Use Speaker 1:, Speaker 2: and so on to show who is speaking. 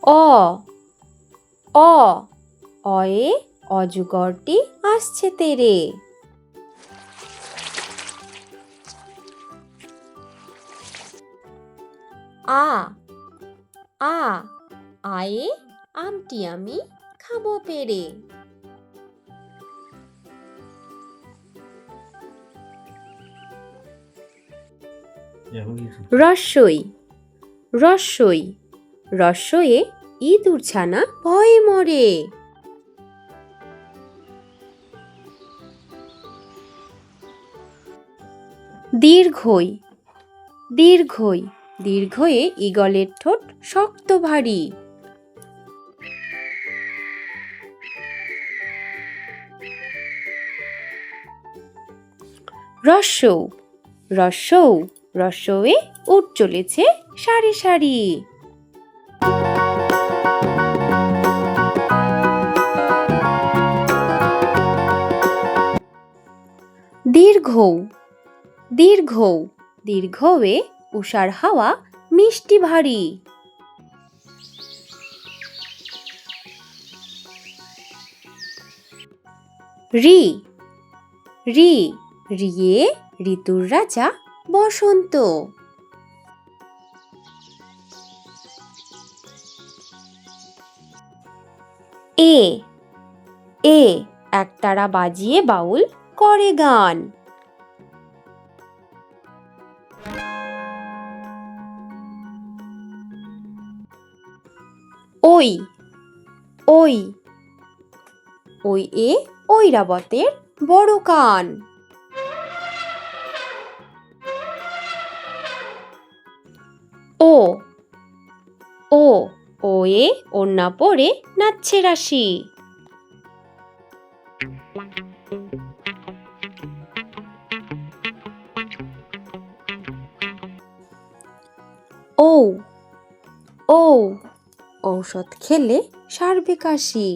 Speaker 1: অ অ অয়ে অজগরটি আসছে তেরে। আ আ আয়ে আমটি আমি খাবো পেরে। রস্বই রস্বই রস্বয়ে ইঁদুর ছানা ভয়ে মরে। দীর্ঘই দীর্ঘই দীর্ঘয়ে ঈগলের ঠোঁট শক্ত ভারী। রস্যৌ রস্যৌ রস্যৌয়ে উট চলেছে সারি সারি। দীর্ঘৌ দীর্ঘৌ দীর্ঘয়ে উষার হাওয়া মিষ্টি ভারী। রি রি রিয়ে ঋতুর রাজা বসন্ত। এ এ একতারা বাজিয়ে বাউল করে গান। ওই ওই ওই এ ঐরাবতের বড় কান। ও ও ওয়ে ওড়না পরে নাচছে রাশি। ঔ ঔ ঔষধ খেলে সারবে কাশি।